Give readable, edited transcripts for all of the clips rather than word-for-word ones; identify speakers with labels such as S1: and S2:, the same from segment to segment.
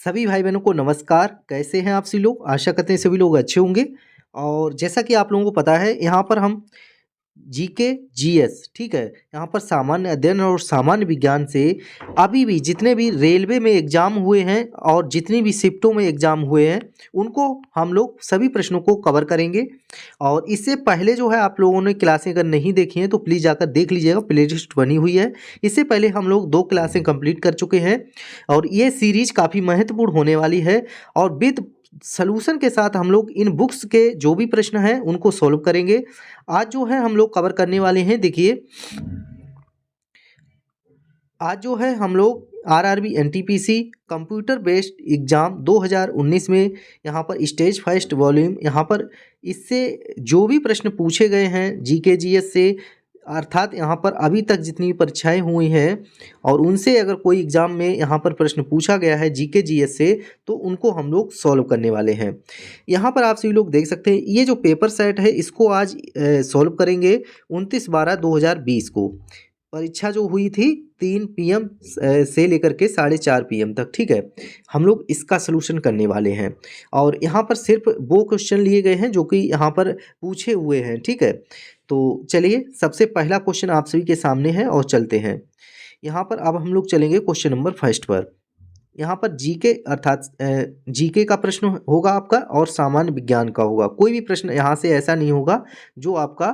S1: सभी भाई बहनों को नमस्कार। कैसे हैं आप सभी लोग? आशा करते हैं सभी लोग अच्छे होंगे। और जैसा कि आप लोगों को पता है, यहाँ पर हम जीके जीएस, ठीक है, यहाँ पर सामान्य अध्ययन और सामान्य विज्ञान से अभी भी जितने भी रेलवे में एग्जाम हुए हैं और जितनी भी शिफ्टों में एग्जाम हुए हैं उनको हम लोग सभी प्रश्नों को कवर करेंगे। और इससे पहले जो है, आप लोगों ने क्लासें अगर नहीं देखी हैं तो प्लीज़ जाकर देख लीजिएगा, प्लेलिस्ट बनी हुई है। इससे पहले हम लोग 2 क्लासें कंप्लीट कर चुके हैं और ये सीरीज काफ़ी महत्वपूर्ण होने वाली है। और विद सॉल्यूशन के साथ हम लोग इन बुक्स के जो भी प्रश्न हैं उनको सॉल्व करेंगे। आज जो है हम लोग कवर करने वाले हैं, देखिए आज जो है हम लोग RRB NTPC computer based exam 2019 में यहाँ पर स्टेज फर्स्ट वॉल्यूम, यहाँ पर इससे जो भी प्रश्न पूछे गए हैं जीके जीएस से, अर्थात यहाँ पर अभी तक जितनी परीक्षाएं हुई हैं और उनसे अगर कोई एग्ज़ाम में यहाँ पर प्रश्न पूछा गया है जीके जीएस से, तो उनको हम लोग सॉल्व करने वाले हैं। यहाँ पर आप सभी लोग देख सकते हैं, ये जो पेपर सेट है इसको आज सॉल्व करेंगे 29/12/2020 को। परीक्षा जो हुई थी 3 पीएम से लेकर के 4:30 पीएम तक, ठीक है। हम लोग इसका सलूशन करने वाले हैं और यहाँ पर सिर्फ वो क्वेश्चन लिए गए हैं जो कि यहाँ पर पूछे हुए हैं, ठीक है। तो चलिए, सबसे पहला क्वेश्चन आप सभी के सामने है और चलते हैं। यहाँ पर अब हम लोग चलेंगे क्वेश्चन नंबर फर्स्ट पर। यहाँ पर जीके अर्थात जीके का प्रश्न होगा आपका और सामान्य विज्ञान का होगा। कोई भी प्रश्न यहाँ से ऐसा नहीं होगा जो आपका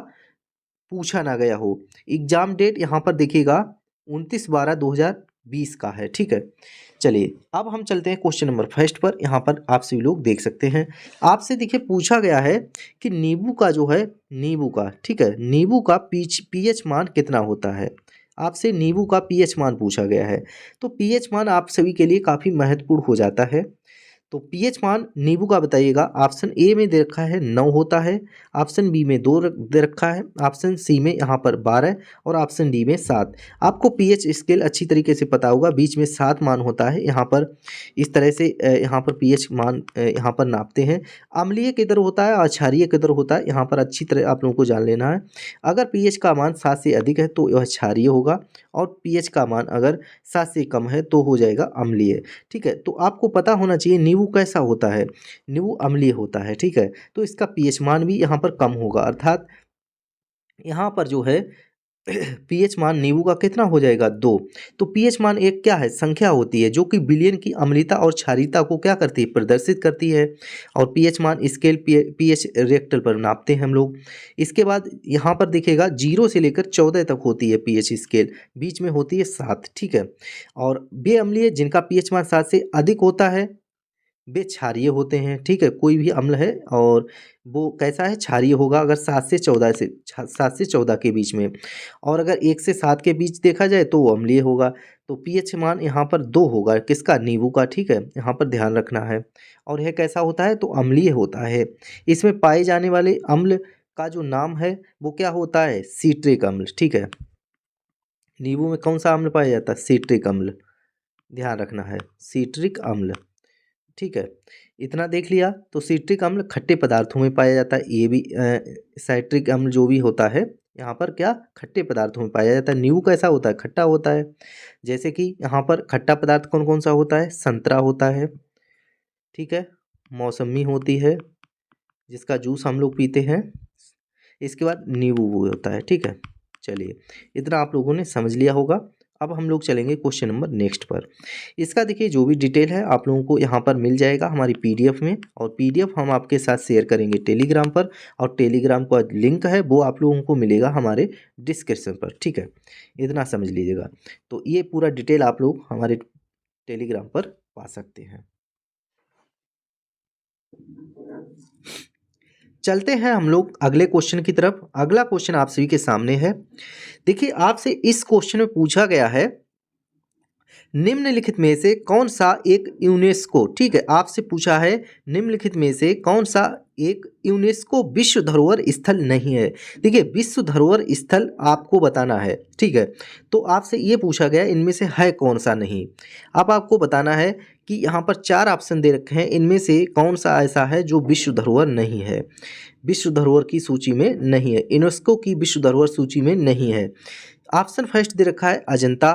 S1: पूछा ना गया हो। एग्जाम डेट यहाँ पर देखिएगा 29/12/2020 का है, ठीक है। चलिए, अब हम चलते हैं क्वेश्चन नंबर फर्स्ट पर। यहाँ पर आप सभी लोग देख सकते हैं, आपसे देखिए पूछा गया है कि नींबू का जो है, नींबू का, ठीक है, नींबू का पीएच मान कितना होता है। आपसे नींबू का पीएच मान पूछा गया है, तो पीएच मान आप सभी के लिए काफ़ी महत्वपूर्ण हो जाता है। तो पीएच मान नींबू का बताइएगा। ऑप्शन ए में दे रखा है 9 होता है, ऑप्शन बी में 2 दे रखा है, ऑप्शन सी में यहाँ पर 12 और ऑप्शन डी में 7। आपको पीएच स्केल अच्छी तरीके से पता होगा, बीच में 7 मान होता है। यहाँ पर इस तरह से यहाँ पर पीएच मान यहाँ पर नापते हैं। अम्लीय किधर होता है और क्षारीय किधर होता है, यहाँ पर अच्छी तरह आप लोगों को जान लेना है। अगर पीएच का मान 7 से अधिक है तो यह क्षारीय होगा और पीएच का मान अगर 7 से कम है तो हो जाएगा अम्लीय, ठीक है। तो आपको पता होना चाहिए नींबू कैसा होता है, नींबू अम्लीय होता है, ठीक है। तो इसका पीएच मान भी यहाँ पर कम होगा, अर्थात यहाँ पर जो है पीएच मान नींबू का कितना हो जाएगा 2। तो पीएच मान एक क्या है, संख्या होती है जो कि विलयन की अम्लता और क्षारीयता को क्या करती है, प्रदर्शित करती है। और पीएच मान स्केल पीएच रिएक्टर पर नापते हैं हम लोग। इसके बाद यहाँ पर देखिएगा 0 से लेकर 14 तक होती है पीएच स्केल, बीच में होती है 7, ठीक है। और वे अम्लीय जिनका पीएच मान 7 से अधिक होता है वे क्षारीय होते हैं, ठीक है। कोई भी अम्ल है और वो कैसा है, क्षारीय होगा अगर 7 से 14 के बीच में। और अगर 1 से 7 के बीच देखा जाए तो वो अम्लीय होगा। तो पीएच मान यहाँ पर 2 होगा, किसका, नींबू का, ठीक है। यहाँ पर ध्यान रखना है। और यह कैसा होता है, तो अम्लीय होता है। इसमें पाए जाने वाले अम्ल का जो नाम है वो क्या होता है, सीट्रिक अम्ल, ठीक है। नींबू में कौन सा अम्ल पाया जाता है, सीट्रिक अम्ल, ध्यान रखना है, सीट्रिक अम्ल, ठीक है। इतना देख लिया। तो सिट्रिक अम्ल खट्टे पदार्थों में पाया जाता है, ये भी साइट्रिक अम्ल जो भी होता है यहाँ पर क्या, खट्टे पदार्थों में पाया जाता है। नींबू कैसा होता है, खट्टा होता है। जैसे कि यहाँ पर खट्टा पदार्थ कौन कौन सा होता है, संतरा होता है, ठीक है, मौसमी होती है जिसका जूस हम लोग पीते हैं। इसके बाद नींबू वो होता है, ठीक है। चलिए, इतना आप लोगों ने समझ लिया होगा। अब हम लोग चलेंगे क्वेश्चन नंबर नेक्स्ट पर। इसका देखिए जो भी डिटेल है आप लोगों को यहाँ पर मिल जाएगा हमारी पीडीएफ में, और पीडीएफ हम आपके साथ शेयर करेंगे टेलीग्राम पर, और टेलीग्राम का लिंक है वो आप लोगों को मिलेगा हमारे डिस्क्रिप्शन पर, ठीक है। इतना समझ लीजिएगा। तो ये पूरा डिटेल आप लोग हमारे टेलीग्राम पर पा सकते हैं। चलते हैं हम लोग अगले क्वेश्चन की तरफ। अगला क्वेश्चन आप सभी के सामने है। देखिए, आपसे इस क्वेश्चन में पूछा गया है, निम्नलिखित में से कौन सा एक यूनेस्को, ठीक है, आपसे पूछा है निम्नलिखित में से कौन सा एक यूनेस्को विश्व धरोहर स्थल नहीं है। देखिए, विश्व धरोहर स्थल आपको बताना है, ठीक है। तो आपसे ये पूछा गया इनमें से है कौन सा नहीं। अब आपको बताना है कि यहाँ पर 4 ऑप्शन दे रखे हैं, इनमें से कौन सा ऐसा है जो विश्व धरोहर नहीं है, विश्व धरोहर की सूची में नहीं है, यूनेस्को की विश्व धरोहर सूची में नहीं है। ऑप्शन फर्स्ट दे रखा है अजंता,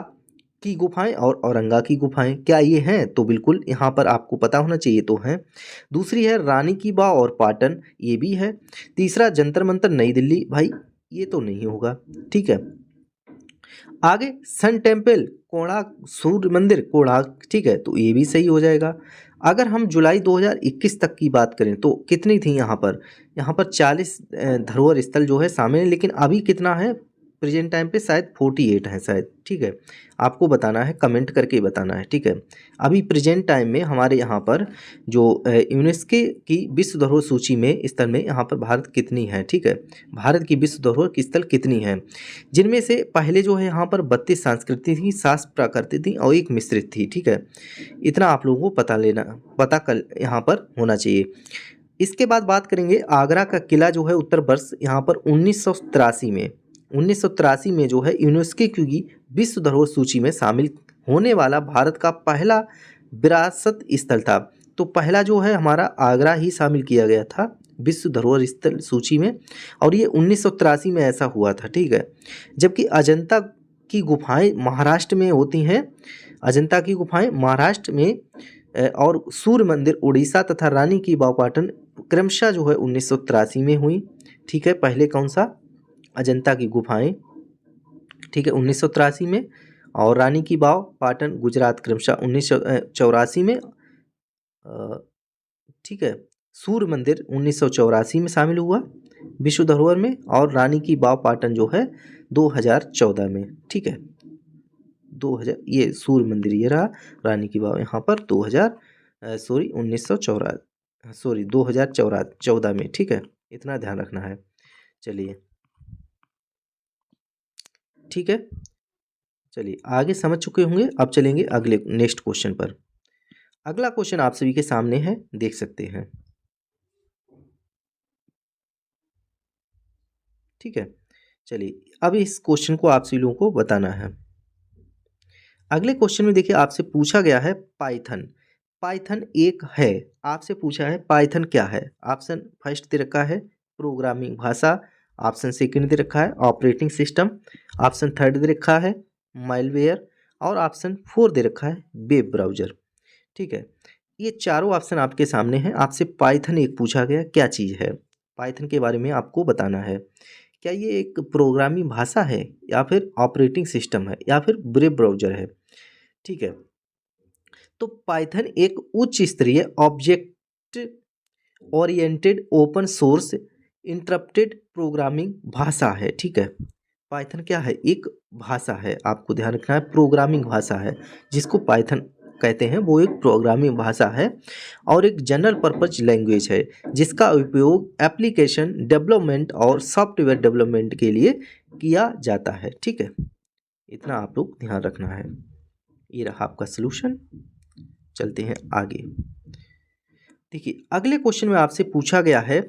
S1: की गुफाएं और औरंगा की गुफाएं, क्या ये हैं? तो बिल्कुल यहाँ पर आपको पता होना चाहिए, तो हैं। दूसरी है रानी की वाव और पाटन, ये भी है। तीसरा जंतर मंतर नई दिल्ली, भाई ये तो नहीं होगा, ठीक है। आगे सन टेम्पल कोणार्क, सूर्य मंदिर कोणार्क, ठीक है, तो ये भी सही हो जाएगा। अगर हम जुलाई 2021 तक की बात करें तो कितनी थी यहाँ पर 40 धरोहर स्थल जो है शामिल है, लेकिन अभी कितना है प्रेजेंट टाइम पे? शायद 48 है शायद, ठीक है। आपको बताना है, कमेंट करके बताना है, ठीक है। अभी प्रेजेंट टाइम में हमारे यहाँ पर जो यूनेस्को की विश्व धरोहर सूची में स्थल में यहाँ पर भारत कितनी है, ठीक है। भारत की विश्व धरोहर की स्थल कितनी है, जिनमें से पहले जो है यहाँ पर 32 सांस्कृतिक थी, 7 प्राकृतिक थी और 1 मिश्रित थी, ठीक है। इतना आप लोगों को पता कल यहाँ पर होना चाहिए। इसके बाद बात करेंगे आगरा का किला जो है उत्तर वर्ष यहाँ पर 1983 में जो है यूनेस्को की विश्व धरोहर सूची में शामिल होने वाला भारत का पहला विरासत स्थल था। तो पहला जो है हमारा आगरा ही शामिल किया गया था विश्व धरोहर स्थल सूची में, और ये 1983 में ऐसा हुआ था, ठीक है। जबकि अजंता की गुफाएं महाराष्ट्र में होती हैं, अजंता की गुफाएं महाराष्ट्र में और सूर्य मंदिर उड़ीसा तथा रानी की वाव पाटन क्रमशः जो है 1983 में हुई, ठीक है। पहले कौन सा? अजंता की गुफाएं, ठीक है, 1983 में, और रानी की वाव पाटन गुजरात क्रमशः 1984 में, ठीक है। सूर्य मंदिर 1984 में शामिल हुआ विश्व धरोहर में, और रानी की वाव पाटन जो है 2014 में, ठीक है। 2000 ये सूर्य मंदिर ये रहा, रानी की वाव यहाँ पर 2014 में, ठीक है। इतना ध्यान रखना है, चलिए, ठीक है। चलिए आगे समझ चुके होंगे, अब चलेंगे अगले नेक्स्ट क्वेश्चन पर। अगला क्वेश्चन आप सभी के सामने है, देख सकते हैं, ठीक है। चलिए अब इस क्वेश्चन को आप सभी लोगों को बताना है। अगले क्वेश्चन में देखिए आपसे पूछा गया है पाइथन। पाइथन एक है, आपसे पूछा है पाइथन क्या है। ऑप्शन फर्स्ट दे रखा है प्रोग्रामिंग भाषा, ऑप्शन सेकंड दे रखा है ऑपरेटिंग सिस्टम, ऑप्शन थर्ड दे रखा है माइलवेयर, और ऑप्शन फोर दे रखा है वेब ब्राउजर, ठीक है। ये चारों ऑप्शन आपके सामने हैं। आपसे पाइथन एक पूछा गया क्या चीज़ है, पाइथन के बारे में आपको बताना है। क्या ये एक प्रोग्रामिंग भाषा है, या फिर ऑपरेटिंग सिस्टम है, या फिर वेब ब्राउजर है, ठीक है। तो पाइथन एक उच्च स्तरीय object oriented open source interrupted programming भाषा है, ठीक है। पाइथन क्या है? एक भाषा है, आपको ध्यान रखना है, प्रोग्रामिंग भाषा है जिसको पाइथन कहते हैं, वो एक प्रोग्रामिंग भाषा है और एक जनरल पर्पज लैंग्वेज है जिसका उपयोग एप्लीकेशन डेवलपमेंट और सॉफ्टवेयर डेवलपमेंट के लिए किया जाता है, ठीक है। इतना आप लोग ध्यान रखना है। ये रहा आपका सलूशन। चलते हैं आगे। देखिए अगले क्वेश्चन में आपसे पूछा गया है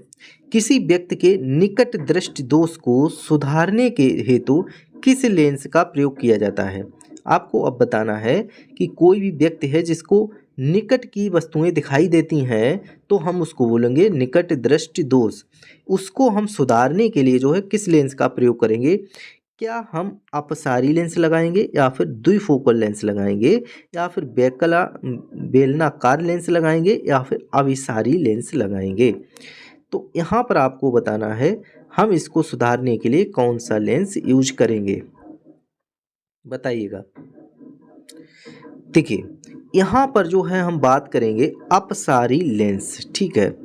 S1: किसी व्यक्ति के निकट दृष्टि दोष को सुधारने के हेतु किस लेंस का प्रयोग किया जाता है। आपको अब बताना है कि कोई भी व्यक्ति है जिसको निकट की वस्तुएं दिखाई देती हैं तो हम उसको बोलेंगे निकट दृष्टि दोष। उसको हम सुधारने के लिए जो है किस लेंस का प्रयोग करेंगे। क्या हम अपसारी लेंस लगाएंगे, या फिर द्विफोकल लेंस लगाएंगे, या फिर बेलनाकार लेंस लगाएंगे, या फिर अभिसारी लेंस लगाएंगे। तो यहाँ पर आपको बताना है हम इसको सुधारने के लिए कौन सा लेंस यूज करेंगे, बताइएगा। देखिए यहाँ पर जो है हम बात करेंगे अपसारी लेंस, ठीक है।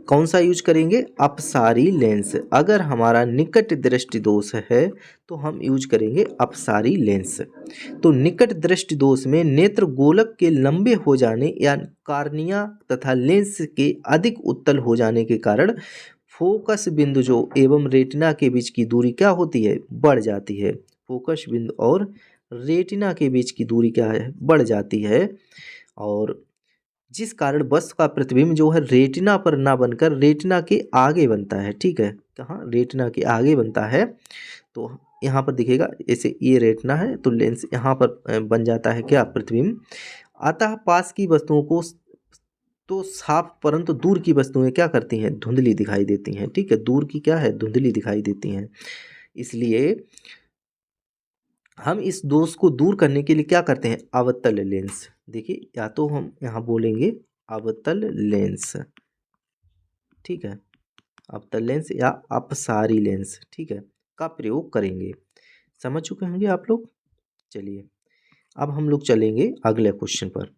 S1: कौन सा यूज करेंगे? अपसारी लेंस। अगर हमारा निकट दृष्टि दोष है तो हम यूज करेंगे अपसारी लेंस। तो निकट दृष्टि दोष में नेत्र गोलक के लंबे हो जाने या कार्निया तथा लेंस के अधिक उत्तल हो जाने के कारण फोकस बिंदु जो एवं रेटिना के बीच की दूरी क्या होती है? बढ़ जाती है। फोकस बिंदु और रेटिना के बीच की दूरी क्या है? बढ़ जाती है, और जिस कारण वस्तु का प्रतिबिंब जो है रेटिना पर ना बनकर रेटिना के आगे बनता है, ठीक है। कहाँ? रेटिना के आगे बनता है। तो यहाँ पर दिखेगा ऐसे, ये रेटिना है तो लेंस यहाँ पर बन जाता है क्या? प्रतिबिंब। अतः पास की वस्तुओं को तो साफ, परंतु दूर की वस्तुएं क्या करती हैं? धुंधली दिखाई देती हैं, ठीक है। दूर की क्या है? धुंधली दिखाई देती हैं। इसलिए हम इस दोष को दूर करने के लिए क्या करते हैं, अवतल लेंस। देखिए या तो हम यहाँ बोलेंगे अवतल लेंस, ठीक है, अवतल लेंस या अपसारी लेंस, ठीक है, का प्रयोग करेंगे। समझ चुके होंगे आप लोग। चलिए अब हम लोग चलेंगे अगले क्वेश्चन पर।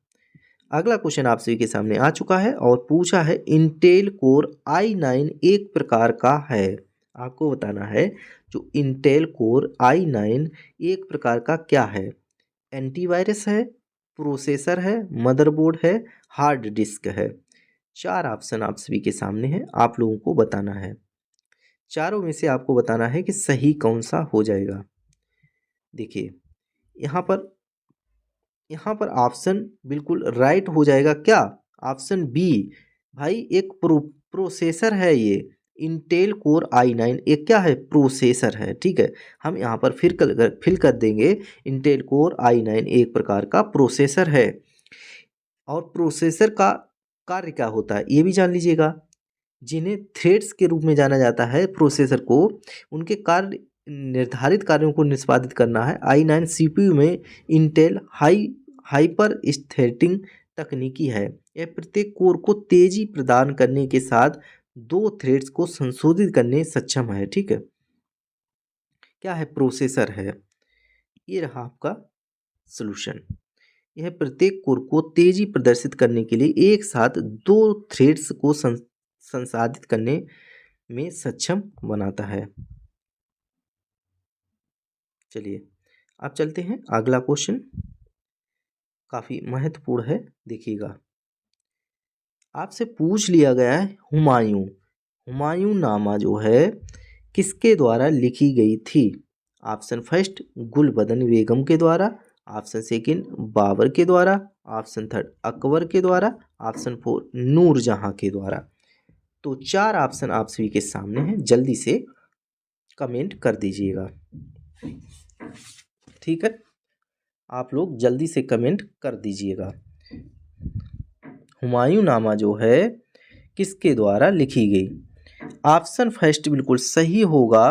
S1: अगला क्वेश्चन आप सभी के सामने आ चुका है और पूछा है इंटेल कोर i9 एक प्रकार का है। आपको बताना है जो इंटेल कोर i9 एक प्रकार का क्या है। एंटीवायरस है, प्रोसेसर है, मदरबोर्ड है, हार्ड डिस्क है। चार ऑप्शन आप सभी के सामने हैं, आप लोगों को बताना है। चारों में से आपको बताना है कि सही कौन सा हो जाएगा। देखिए यहाँ पर ऑप्शन बिल्कुल राइट हो जाएगा क्या, ऑप्शन बी। भाई एक प्रोसेसर है ये, इंटेल कोर i9 एक क्या है, प्रोसेसर है, ठीक है। हम यहाँ पर फिल कर देंगे इंटेल कोर i9 एक प्रकार का प्रोसेसर है। और प्रोसेसर का कार्य क्या होता है ये भी जान लीजिएगा। जिन्हें थ्रेड्स के रूप में जाना जाता है प्रोसेसर को, उनके कार्य निर्धारित कार्यों को निष्पादित करना है। i9 CPU में इंटेल हाइपर स्थिरटिंग तकनीकी है। यह प्रत्येक कोर को तेजी प्रदान करने के साथ दो थ्रेड्स को संशोधित करने सक्षम है, ठीक है। क्या है, प्रोसेसर है। ये रहा आपका सॉल्यूशन। यह प्रत्येक कोर को तेजी प्रदर्शित करने के लिए एक साथ दो थ्रेड्स को संसाधित करने में सक्षम बनाता है। चलिए अब चलते हैं अगला क्वेश्चन, काफी महत्वपूर्ण है, देखिएगा। आपसे पूछ लिया गया है हुमायूं नामा जो है किसके द्वारा लिखी गई थी। ऑप्शन फर्स्ट गुलबदन बेगम के द्वारा, ऑप्शन सेकंड बाबर के द्वारा, ऑप्शन थर्ड अकबर के द्वारा, ऑप्शन फोर नूरजहां के द्वारा। तो चार ऑप्शन आप सभी के सामने हैं, जल्दी से कमेंट कर दीजिएगा, ठीक है। आप लोग जल्दी से कमेंट कर दीजिएगा। हुमायूं नामा जो है किसके द्वारा लिखी गई। ऑप्शन फर्स्ट बिल्कुल सही होगा,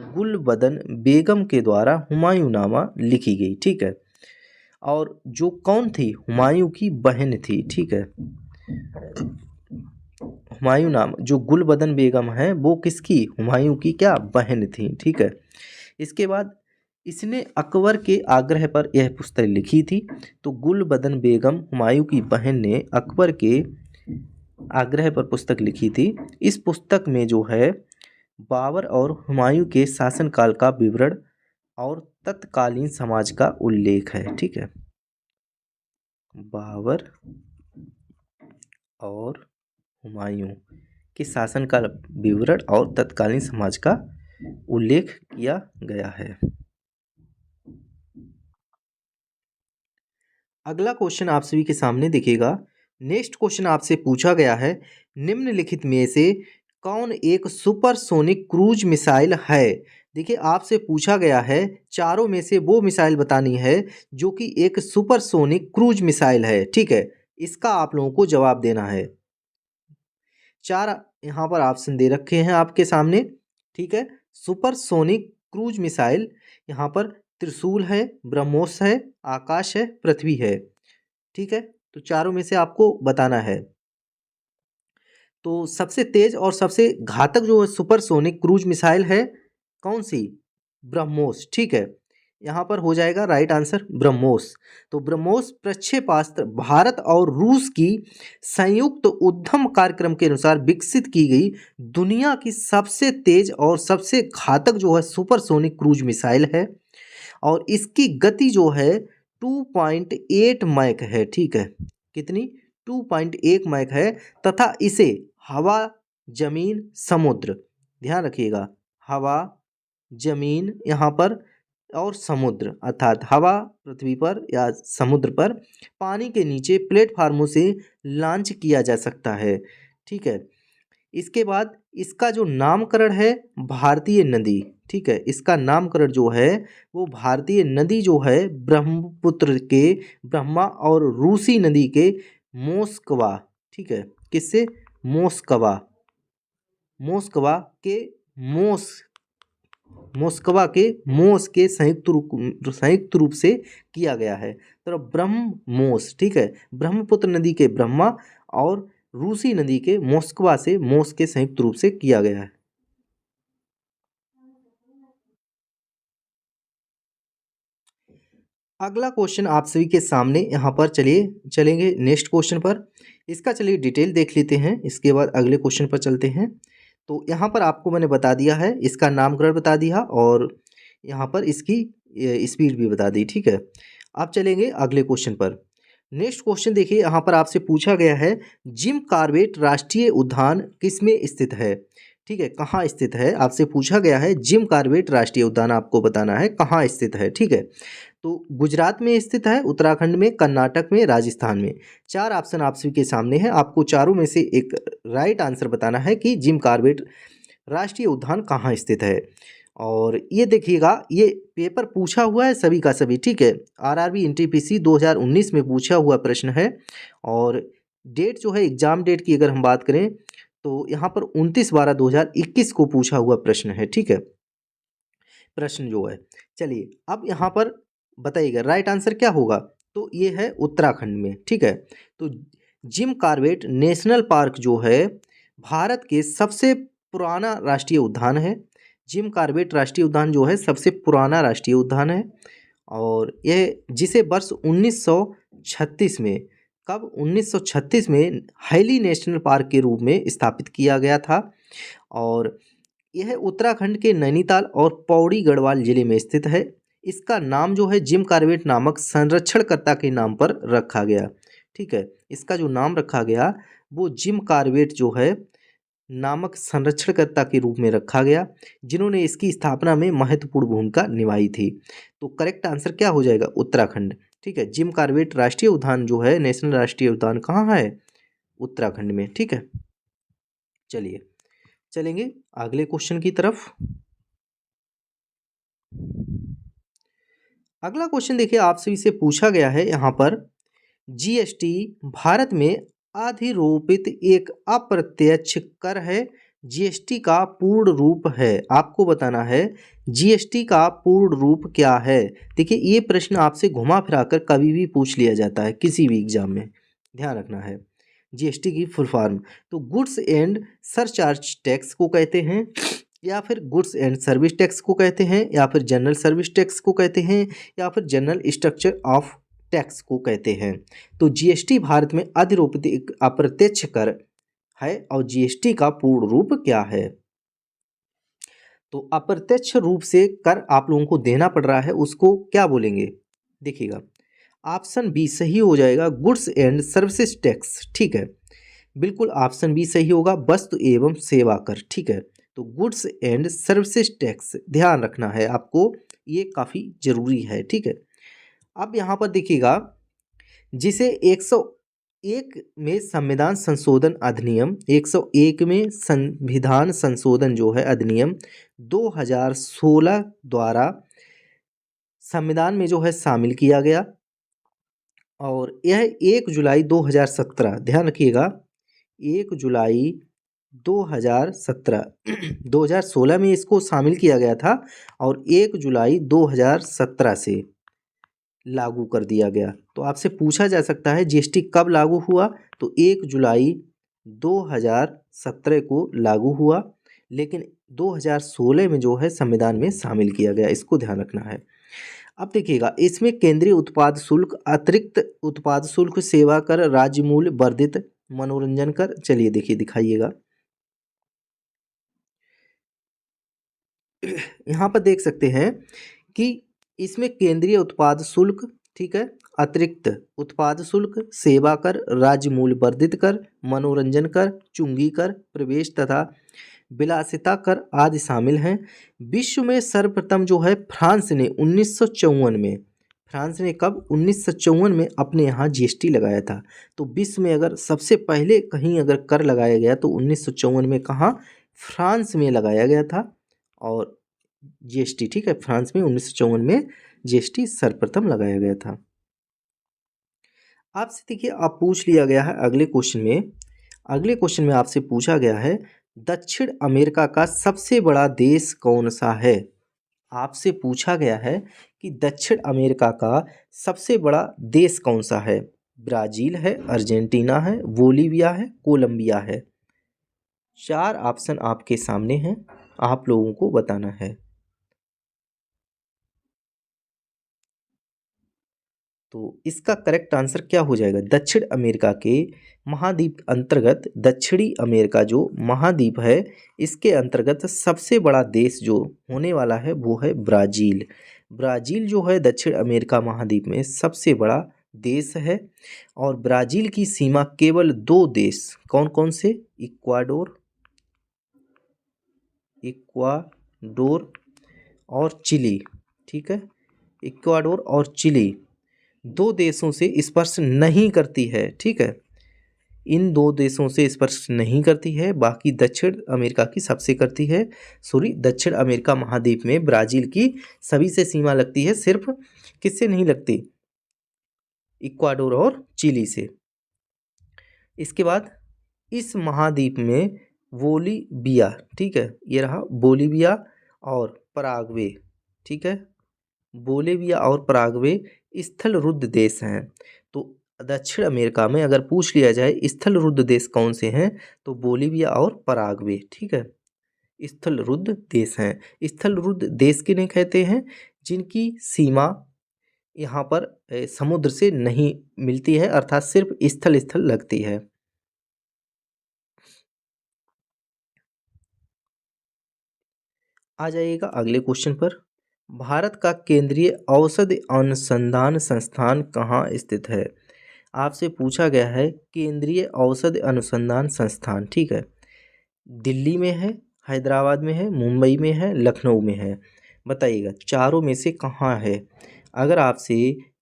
S1: गुलबदन बेगम के द्वारा हुमायूं नामा लिखी गई, ठीक है। और जो कौन थी, हुमायूं की बहन थी, ठीक है। हुमायूं नाम जो गुलबदन बेगम है वो किसकी, हुमायूं की क्या बहन थी, ठीक है। इसके बाद इसने अकबर के आग्रह पर यह पुस्तक लिखी थी। तो गुलबदन बेगम हुमायूं की बहन ने अकबर के आग्रह पर पुस्तक लिखी थी। इस पुस्तक में जो है बाबर और हुमायूं के शासनकाल का विवरण और तत्कालीन समाज का उल्लेख है, ठीक है। बाबर और हुमायूं के शासन का विवरण और तत्कालीन समाज का उल्लेख किया गया है। अगला क्वेश्चन आप सभी के सामने देखिएगा। नेक्स्ट क्वेश्चन आपसे पूछा गया है निम्नलिखित में से कौन एक सुपरसोनिक क्रूज मिसाइल है। देखिए आपसे पूछा गया है चारों में से वो मिसाइल बतानी है जो कि एक सुपरसोनिक क्रूज मिसाइल है, ठीक है। इसका आप लोगों को जवाब देना है। चार यहाँ पर ऑप्शन दे रखे हैं आपके सामने, ठीक है। सुपरसोनिक क्रूज मिसाइल यहाँ पर त्रिशूल है, ब्रह्मोस है, आकाश है, पृथ्वी है, ठीक है। तो चारों में से आपको बताना है। तो सबसे तेज और सबसे घातक जो सुपरसोनिक क्रूज मिसाइल है कौन सी, ब्रह्मोस, ठीक है। यहाँ पर हो जाएगा राइट आंसर ब्रह्मोस। तो ब्रह्मोस प्रक्षेपास्त्र भारत और रूस की संयुक्त उद्यम कार्यक्रम के अनुसार विकसित की गई दुनिया की सबसे तेज और सबसे घातक जो है सुपरसोनिक क्रूज मिसाइल है। और इसकी गति जो है 2.8 मैक है, ठीक है। कितनी, 2.1 मैक है। तथा इसे हवा, जमीन, समुद्र, ध्यान रखिएगा, हवा, जमीन यहाँ पर और समुद्र, अर्थात हवा पृथ्वी पर या समुद्र पर, पानी के नीचे प्लेटफार्मों से लॉन्च किया जा सकता है, ठीक है। इसके बाद इसका जो नामकरण है भारतीय नदी, ठीक है। इसका नामकरण जो है वो भारतीय नदी जो है ब्रह्मपुत्र के ब्रह्मा और रूसी नदी के मोस्कवा, ठीक है। किससे, मोस्कवा, मोस्कवा के मोस मोस्कवा के मोस के संयुक्त रूप से किया गया है। तो ब्रह्मोस, ठीक है, ब्रह्मपुत्र नदी के ब्रह्मा और रूसी नदी के मोस्कवा से मोस के संयुक्त रूप से किया गया है। अगला क्वेश्चन आप सभी के सामने यहाँ पर, चलिए चलेंगे नेक्स्ट क्वेश्चन पर। इसका चलिए डिटेल देख लेते हैं, इसके बाद अगले क्वेश्चन पर चलते हैं। तो यहाँ पर आपको मैंने बता दिया है, इसका नामकरण बता दिया और यहाँ पर इसकी स्पीड भी बता दी, ठीक है। अब चलेंगे अगले क्वेश्चन पर। नेक्स्ट क्वेश्चन देखिए, यहाँ पर आपसे पूछा गया है जिम कॉर्बेट राष्ट्रीय उद्यान किसमें स्थित है, ठीक है, कहाँ स्थित है, आपसे पूछा गया है जिम कॉर्बेट राष्ट्रीय उद्यान आपको बताना है कहाँ स्थित है, ठीक है। तो गुजरात में स्थित है, उत्तराखंड में, कर्नाटक में, राजस्थान में। चार ऑप्शन आप सभी के सामने है, आपको चारों में से एक राइट आंसर बताना है कि जिम कॉर्बेट राष्ट्रीय उद्यान कहाँ स्थित है। और ये देखिएगा, ये पेपर पूछा हुआ है सभी का सभी, ठीक है, आरआरबी एनटीपीसी 2019 में पूछा हुआ प्रश्न है। और डेट जो है एग्जाम डेट की अगर हम बात करें तो यहाँ पर 29/12/2021 को पूछा हुआ प्रश्न है, ठीक है, प्रश्न जो है। चलिए अब यहाँ पर बताइएगा राइट आंसर क्या होगा। तो ये है उत्तराखंड में, ठीक है। तो जिम कॉर्बेट नेशनल पार्क जो है भारत के सबसे पुराना राष्ट्रीय उद्यान है। जिम कॉर्बेट राष्ट्रीय उद्यान जो है सबसे पुराना राष्ट्रीय उद्यान है और यह जिसे वर्ष 1936 में, कब 1936 में हैली नेशनल पार्क के रूप में स्थापित किया गया था। और यह उत्तराखंड के नैनीताल और पौड़ी गढ़वाल जिले में स्थित है। इसका नाम जो है जिम कॉर्बेट नामक संरक्षणकर्ता के नाम पर रखा गया, ठीक है। इसका जो नाम रखा गया वो जिम कॉर्बेट जो है नामक संरक्षणकर्ता के रूप में रखा गया, जिन्होंने इसकी स्थापना में महत्वपूर्ण भूमिका निभाई थी। तो करेक्ट आंसर क्या हो जाएगा, उत्तराखंड, ठीक है। जिम कॉर्बेट राष्ट्रीय उद्यान जो है, नेशनल राष्ट्रीय उद्यान कहाँ है, उत्तराखंड में, ठीक है। चलिए चलेंगे अगले क्वेश्चन की तरफ। अगला क्वेश्चन देखिए, आपसे इसे पूछा गया है यहाँ पर जीएसटी भारत में अधिरोपित एक अप्रत्यक्ष कर है। जीएसटी का पूर्ण रूप है, आपको बताना है जीएसटी का पूर्ण रूप क्या है। देखिए ये प्रश्न आपसे घुमा फिरा कर कभी भी पूछ लिया जाता है किसी भी एग्जाम में, ध्यान रखना है। जीएसटी की फुल फॉर्म तो गुड्स एंड सरचार्ज टैक्स को कहते हैं, या फिर गुड्स एंड सर्विस टैक्स को कहते हैं, या फिर जनरल सर्विस टैक्स को कहते हैं, या फिर जनरल स्ट्रक्चर ऑफ टैक्स को कहते हैं। तो जीएसटी भारत में अधिरोपित एक अप्रत्यक्ष कर है और जीएसटी का पूर्ण रूप क्या है। तो अप्रत्यक्ष रूप से कर आप लोगों को देना पड़ रहा है, उसको क्या बोलेंगे, देखिएगा ऑप्शन बी सही हो जाएगा, गुड्स एंड सर्विसेज टैक्स, ठीक है, बिल्कुल ऑप्शन बी सही होगा, वस्तु एवं सेवा कर, ठीक है। तो गुड्स एंड सर्विसेज टैक्स ध्यान रखना है आपको, ये काफ़ी जरूरी है, ठीक है। अब यहाँ पर देखिएगा, जिसे 101 में संविधान संशोधन अधिनियम, 101 में संविधान संशोधन जो है अधिनियम 2016 द्वारा संविधान में जो है शामिल किया गया और यह 1 जुलाई 2017, ध्यान रखिएगा 1 जुलाई 2017 2016 में इसको शामिल किया गया था और 1 जुलाई 2017 से लागू कर दिया गया। तो आपसे पूछा जा सकता है जीएसटी कब लागू हुआ, तो 1 जुलाई 2017 को लागू हुआ, लेकिन 2016 में जो है संविधान में शामिल किया गया, इसको ध्यान रखना है। अब देखिएगा, इसमें केंद्रीय उत्पाद शुल्क, अतिरिक्त उत्पाद शुल्क, सेवा कर, राज्य मूल्य वर्धित, मनोरंजन कर, चलिए देखिए दिखाइएगा, यहाँ पर देख सकते हैं कि इसमें केंद्रीय उत्पाद शुल्क, ठीक है, अतिरिक्त उत्पाद शुल्क, सेवा कर, राज्य मूल्य वर्धित कर, मनोरंजन कर, चुंगी कर, प्रवेश तथा विलासिता कर आदि शामिल हैं। विश्व में सर्वप्रथम जो है फ्रांस ने 1954 में, फ्रांस ने कब 1954 में अपने यहाँ जीएसटी लगाया था। तो विश्व में अगर सबसे पहले कहीं अगर कर लगाया गया तो 1954 में कहाँ, फ्रांस में लगाया गया था। और जीएसटी, ठीक है, फ्रांस में 1954 में जीएसटी सर्वप्रथम लगाया गया था। आपसे देखिए आप पूछ लिया गया है अगले क्वेश्चन में, अगले क्वेश्चन में आपसे पूछा गया है दक्षिण अमेरिका का सबसे बड़ा देश कौन सा है। आपसे पूछा गया है कि दक्षिण अमेरिका का सबसे बड़ा देश कौन सा है। ब्राज़ील है, अर्जेंटीना है, बोलीविया है, कोलंबिया है। 4 ऑप्शन आपके सामने हैं, आप लोगों को बताना है। तो इसका करेक्ट आंसर क्या हो जाएगा? दक्षिण अमेरिका के महाद्वीप अंतर्गत दक्षिणी अमेरिका जो महाद्वीप है, इसके अंतर्गत सबसे बड़ा देश जो होने वाला है वो है ब्राज़ील। ब्राज़ील जो है दक्षिण अमेरिका महाद्वीप में सबसे बड़ा देश है। और ब्राज़ील की सीमा केवल 2 देश, कौन कौन से? इक्वाडोर और चिली। ठीक है, इक्वाडोर और चिली 2 देशों से स्पर्श नहीं करती है। ठीक है, इन 2 देशों से स्पर्श नहीं करती है, बाकी दक्षिण अमेरिका की सबसे करती है। दक्षिण अमेरिका महाद्वीप में ब्राज़ील की सभी से सीमा लगती है, सिर्फ किससे नहीं लगती? इक्वाडोर और चिली से। इसके बाद इस महाद्वीप में बोलीविया, ठीक है, ये रहा बोलीविया और पराग्वे। ठीक है, बोलीविया और पराग्वे स्थल रुद्ध देश हैं। तो दक्षिण अमेरिका में अगर पूछ लिया जाए स्थल रुद्ध देश कौन से हैं, तो बोलीविया और पराग्वे। ठीक है, स्थल रुद्ध देश हैं। स्थल रुद्ध देश किन्हें कहते हैं? जिनकी सीमा यहाँ पर समुद्र से नहीं मिलती है, अर्थात सिर्फ स्थल स्थल लगती है। आ जाइएगा अगले क्वेश्चन पर। भारत का केंद्रीय औषधि अनुसंधान संस्थान कहाँ स्थित है? आपसे पूछा गया है केंद्रीय औषधि अनुसंधान संस्थान। ठीक है, दिल्ली में है, हैदराबाद में है, मुंबई में है, लखनऊ में है। बताइएगा चारों में से कहाँ है? अगर आपसे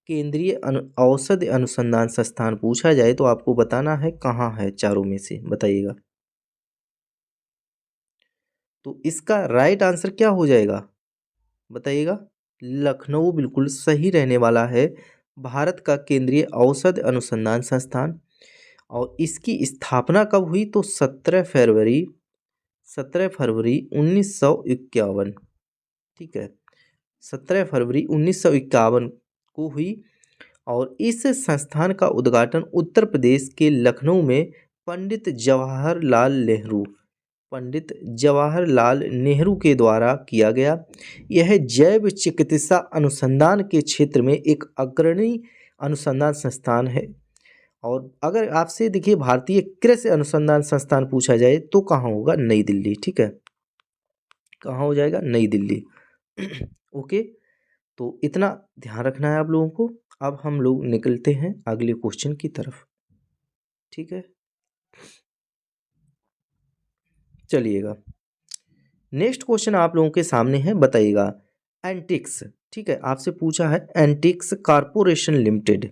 S1: केंद्रीय औषधि अनुसंधान संस्थान पूछा जाए तो आपको बताना है कहाँ है चारों में से, बताइएगा। तो इसका राइट आंसर क्या हो जाएगा? बताइएगा। लखनऊ बिल्कुल सही रहने वाला है। भारत का केंद्रीय औषध अनुसंधान संस्थान, और इसकी स्थापना कब हुई? तो 17 फरवरी 1951। ठीक है, 17 फरवरी 1951 को हुई। और इस संस्थान का उद्घाटन उत्तर प्रदेश के लखनऊ में पंडित जवाहरलाल नेहरू के द्वारा किया गया। यह जैव चिकित्सा अनुसंधान के क्षेत्र में एक अग्रणी अनुसंधान संस्थान है। और अगर आपसे देखिए भारतीय कृषि अनुसंधान संस्थान पूछा जाए तो कहाँ होगा? नई दिल्ली। ठीक है, कहाँ हो जाएगा? नई दिल्ली। ओके, तो इतना ध्यान रखना है आप लोगों को। अब हम लोग निकलते हैं अगले क्वेश्चन की तरफ। ठीक है, चलिएगा नेक्स्ट क्वेश्चन आप लोगों के सामने है, बताइएगा। एंट्रिक्स, ठीक है, आपसे पूछा है Antrix corporation limited.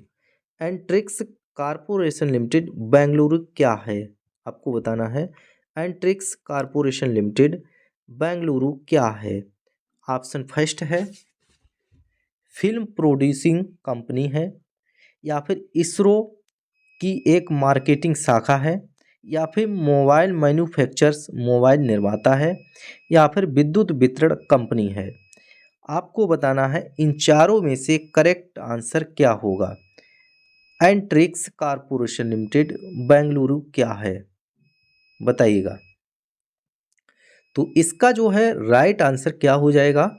S1: Antrix corporation limited Bengaluru क्या है? आपको बताना है एंट्रिक्स कारपोरेशन लिमिटेड बेंगलुरु क्या है। ऑप्शन फर्स्ट है फिल्म प्रोड्यूसिंग कंपनी है, या फिर इसरो की एक मार्केटिंग शाखा है, या फिर मोबाइल मैन्युफैक्चरर्स मोबाइल निर्माता है, या फिर विद्युत वितरण कंपनी है। आपको बताना है इन चारों में से करेक्ट आंसर क्या होगा। एंट्रिक्स कारपोरेशन लिमिटेड बेंगलुरु क्या है, बताइएगा। तो इसका जो है राइट आंसर क्या हो जाएगा?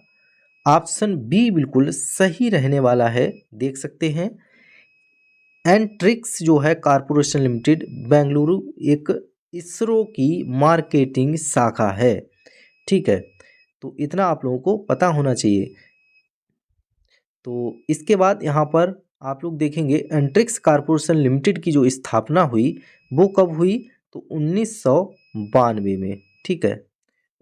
S1: ऑप्शन बी बिल्कुल सही रहने वाला है। देख सकते हैं एंट्रिक्स जो है कारपोरेशन लिमिटेड बेंगलुरु एक इसरो की मार्केटिंग शाखा है। ठीक है, तो इतना आप लोगों को पता होना चाहिए। तो इसके बाद यहाँ पर आप लोग देखेंगे एंट्रिक्स कारपोरेशन लिमिटेड की जो स्थापना हुई वो कब हुई? तो 1992 में। ठीक है,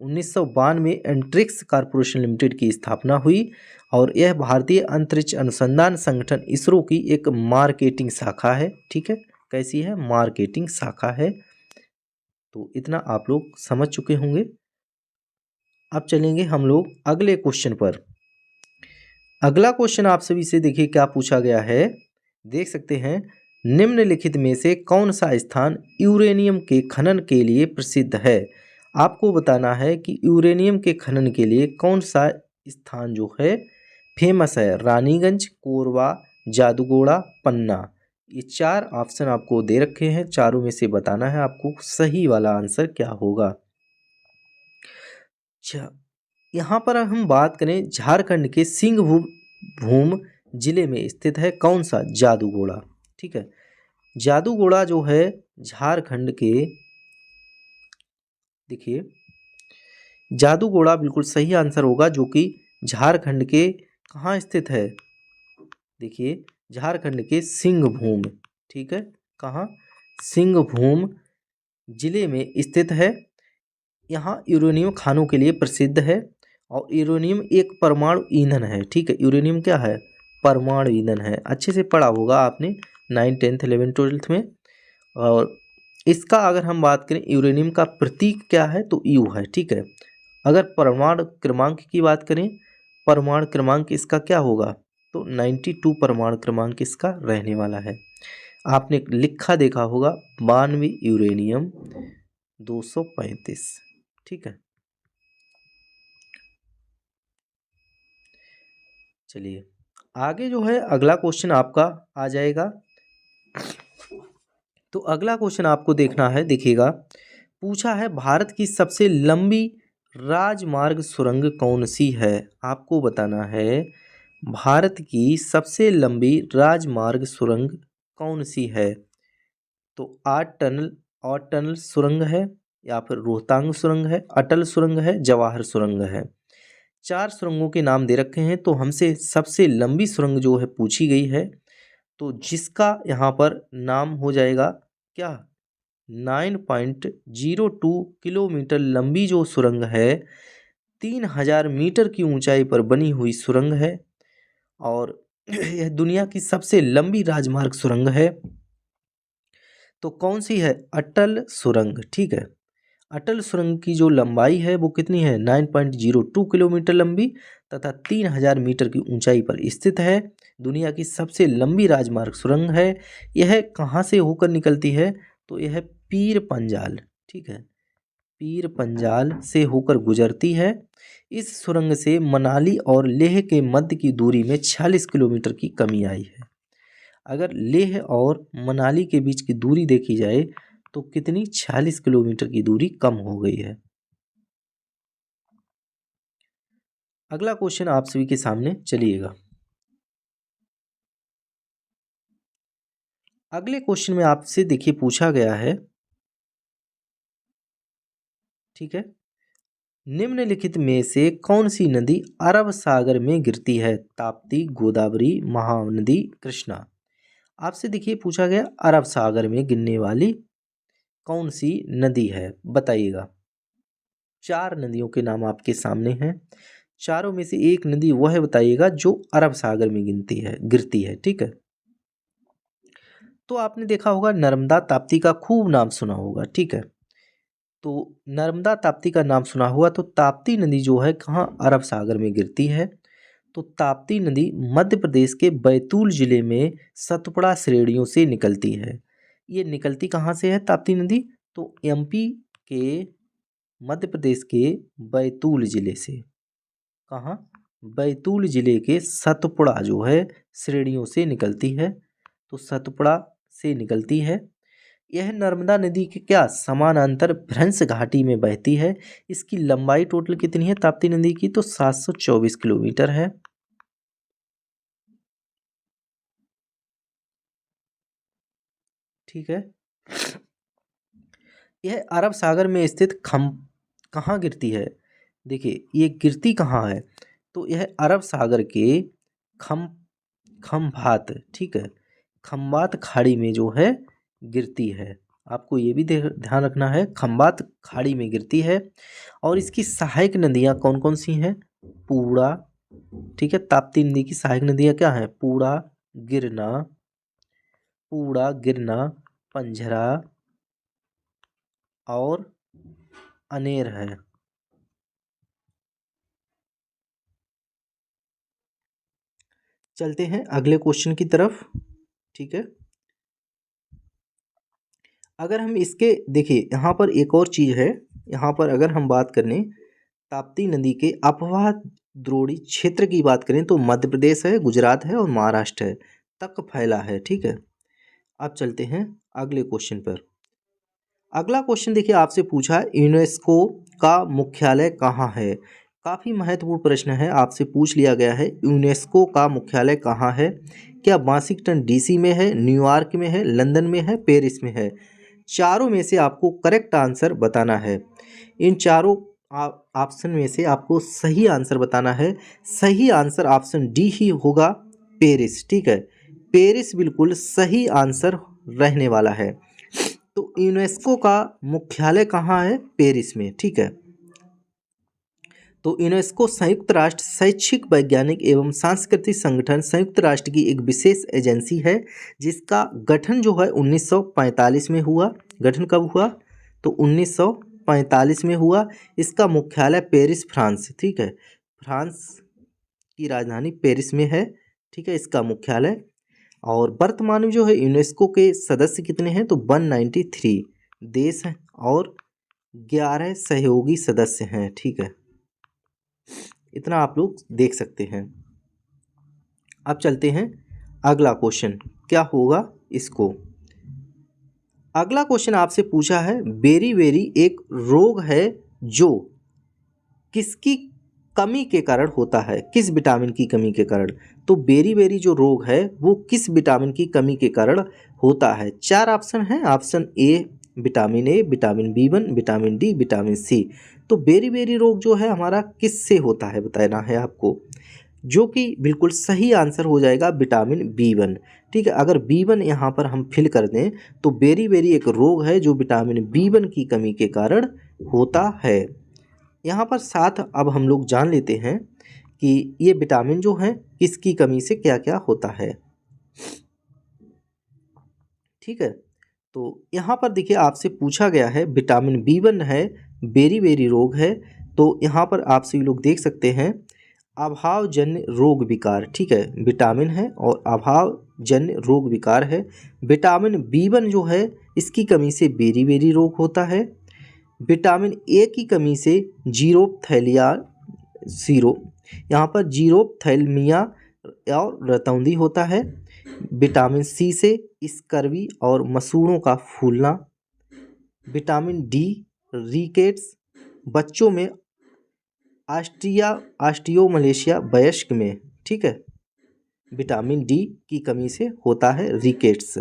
S1: 1992 एंट्रिक्स कारपोरेशन लिमिटेड की स्थापना हुई, और यह भारतीय अंतरिक्ष अनुसंधान संगठन इसरो की एक मार्केटिंग शाखा है। ठीक है, कैसी है? मार्केटिंग शाखा है। तो इतना आप लोग समझ चुके होंगे। अब चलेंगे हम लोग अगले क्वेश्चन पर। अगला क्वेश्चन आप सभी से देखिए क्या पूछा गया है, देख सकते हैं। निम्नलिखित में से कौन सा स्थान यूरेनियम के खनन के लिए प्रसिद्ध है? आपको बताना है कि यूरेनियम के खनन के लिए कौन सा स्थान जो है फेमस है? रानीगंज, कोरबा, जादूगोड़ा, पन्ना। ये 4 ऑप्शन आपको दे रखे हैं, चारों में से बताना है आपको सही वाला आंसर क्या होगा। अच्छा, यहाँ पर हम बात करें झारखंड के सिंहभूम जिले में स्थित है कौन सा जादूगोड़ा? ठीक है, जादूगोड़ा जो है झारखंड के, देखिए जादूगोड़ा बिल्कुल सही आंसर होगा, जो कि झारखंड के कहाँ स्थित है? देखिए झारखंड के सिंहभूम, ठीक है, कहाँ? सिंहभूम जिले में स्थित है। यहाँ यूरेनियम खानों के लिए प्रसिद्ध है और यूरेनियम एक परमाणु ईंधन है। ठीक है, यूरेनियम क्या है? परमाणु ईंधन है। अच्छे से पढ़ा होगा आपने 9, 10, 11, 12 में। और इसका अगर हम बात करें यूरेनियम का प्रतीक क्या है, तो यू है। ठीक है, अगर परमाणु क्रमांक की बात करें, परमाणु क्रमांक इसका क्या होगा, तो 92 परमाणु क्रमांक इसका रहने वाला है। आपने लिखा देखा होगा 92 यूरेनियम 235। ठीक है, चलिए आगे जो है अगला क्वेश्चन आपका आ जाएगा। तो अगला क्वेश्चन आपको देखना है, देखिएगा पूछा है भारत की सबसे लंबी राजमार्ग सुरंग कौन सी है? आपको बताना है भारत की सबसे लंबी राजमार्ग सुरंग कौन सी है? तो आठ टनल सुरंग है, या फिर रोहतांग सुरंग है, अटल सुरंग है, जवाहर सुरंग है। 4 सुरंगों के नाम दे रखे हैं, तो हमसे सबसे लंबी सुरंग जो है पूछी गई है, तो जिसका यहाँ पर नाम हो जाएगा क्या? 9.02 किलोमीटर लंबी जो सुरंग है, 3000 मीटर की ऊंचाई पर बनी हुई सुरंग है और यह दुनिया की सबसे लंबी राजमार्ग सुरंग है। तो कौन सी है? अटल सुरंग। ठीक है, अटल सुरंग की जो लंबाई है वो कितनी है? 9.02 किलोमीटर लंबी तथा 3000 मीटर की ऊंचाई पर स्थित है। दुनिया की सबसे लंबी राजमार्ग सुरंग है। यह कहाँ से होकर निकलती है? तो यह पीर पंजाल, ठीक है, पीर पंजाल से होकर गुजरती है। इस सुरंग से मनाली और लेह के मध्य की दूरी में 46 किलोमीटर की कमी आई है। अगर लेह और मनाली के बीच की दूरी देखी जाए तो कितनी? 46 किलोमीटर की दूरी कम हो गई है। अगला क्वेश्चन आप सभी के सामने चलिएगा। अगले क्वेश्चन में आपसे देखिए पूछा गया है, ठीक है, निम्नलिखित में से कौन सी नदी अरब सागर में गिरती है? ताप्ती, गोदावरी, महानदी, कृष्णा। आपसे देखिए पूछा गया अरब सागर में गिरने वाली कौन सी नदी है, बताइएगा। 4 नदियों के नाम आपके सामने हैं, चारों में से एक नदी वह है बताइएगा जो अरब सागर में गिरती है। ठीक है, तो आपने देखा होगा नर्मदा ताप्ती का खूब नाम सुना होगा। ठीक है, तो नर्मदा ताप्ती का नाम सुना हुआ, तो ताप्ती नदी जो है कहाँ? अरब सागर में गिरती है। तो ताप्ती नदी मध्य प्रदेश के बैतूल जिले में सतपुड़ा श्रेणियों से निकलती है। ये निकलती कहाँ से है ताप्ती नदी? तो एमपी के, मध्य प्रदेश के बैतूल जिले से। कहाँ? बैतूल जिले के सतपुड़ा जो है श्रेणियों से निकलती है। तो सतपुड़ा से निकलती है। यह नर्मदा नदी के क्या समानांतर भ्रंश घाटी में बहती है। इसकी लंबाई टोटल कितनी है ताप्ती नदी की? तो 724 किलोमीटर है। ठीक है, यह अरब सागर में स्थित कहाँ गिरती है? देखिए ये गिरती कहाँ है, तो यह अरब सागर के खम खम्भात, ठीक है, खम्बात खाड़ी में जो है गिरती है। आपको ये भी ध्यान रखना है, खम्बात खाड़ी में गिरती है। और इसकी सहायक नदियाँ कौन कौन सी हैं? पूड़ा, ठीक है, ताप्ती नदी की सहायक नदियाँ क्या हैं? गिरना पूड़ा, गिरना, पंझरा और अनेर है। चलते हैं अगले क्वेश्चन की तरफ। ठीक है, अगर हम इसके देखिए यहाँ पर एक और चीज़ है। यहाँ पर अगर हम बात करें ताप्ती नदी के अपवाह द्रोणी क्षेत्र की बात करें तो मध्य प्रदेश है, गुजरात है और महाराष्ट्र है तक फैला है। ठीक है, अब चलते हैं अगले क्वेश्चन पर। अगला क्वेश्चन देखिए आपसे पूछा है यूनेस्को का मुख्यालय कहाँ है। काफ़ी महत्वपूर्ण प्रश्न है, आपसे पूछ लिया गया है यूनेस्को का मुख्यालय कहाँ है। क्या वाशिंगटन डीसी में है, न्यूयॉर्क में है, लंदन में है, पेरिस में है। चारों में से आपको करेक्ट आंसर बताना है। इन चारों ऑप्शन में से आपको सही आंसर बताना है। सही आंसर ऑप्शन डी ही होगा, पेरिस। ठीक है, पेरिस बिल्कुल सही आंसर रहने वाला है। तो यूनेस्को का मुख्यालय कहाँ है, पेरिस में। ठीक है, तो यूनेस्को संयुक्त राष्ट्र शैक्षिक वैज्ञानिक एवं सांस्कृतिक संगठन संयुक्त राष्ट्र की एक विशेष एजेंसी है जिसका गठन जो है 1945 में हुआ। गठन कब हुआ, तो 1945 में हुआ। इसका मुख्यालय पेरिस, फ्रांस। ठीक है, फ्रांस की राजधानी पेरिस में है। ठीक है, इसका मुख्यालय। और वर्तमान में जो है यूनेस्को के सदस्य कितने हैं, तो 193 देश हैं और 11 सहयोगी सदस्य हैं। ठीक है, इतना आप लोग देख सकते हैं। अब चलते हैं अगला क्वेश्चन क्या होगा इसको। अगला क्वेश्चन आपसे पूछा है बेरी एक रोग है जो किसकी कमी के कारण होता है, किस विटामिन की कमी के कारण। तो बेरी जो रोग है वो किस विटामिन की कमी के कारण होता है। चार ऑप्शन हैं। Option A vitamin A, vitamin B1, vitamin D, vitamin C. तो बेरी रोग जो है हमारा किससे होता है बताना है आपको, जो कि बिल्कुल सही आंसर हो जाएगा विटामिन B1। ठीक है, अगर B1 यहाँ पर हम फिल कर दें तो बेरी एक रोग है जो विटामिन B1 की कमी के कारण होता है। यहाँ पर साथ अब हम लोग जान लेते हैं कि ये विटामिन जो है किसकी कमी से क्या क्या होता है। ठीक है, तो यहाँ पर देखिए आपसे पूछा गया है विटामिन B1 है, बेरी रोग है। तो यहाँ पर आप सभी लोग देख सकते हैं अभावजन्य रोग विकार। ठीक है, विटामिन है और अभावजन्य रोग विकार है। विटामिन B1 जो है इसकी कमी से बेरी रोग होता है। विटामिन ए की कमी से जीरोपथैलिया सीरो, यहाँ पर जीरोपथैल्मिया और रतौंधी होता है। विटामिन सी से स्कर्वी और मसूड़ों का फूलना। विटामिन डी रिकेट्स बच्चों में, ऑस्टियोमलेशिया वयस्क में। ठीक है, विटामिन डी की कमी से होता है रिकेट्स।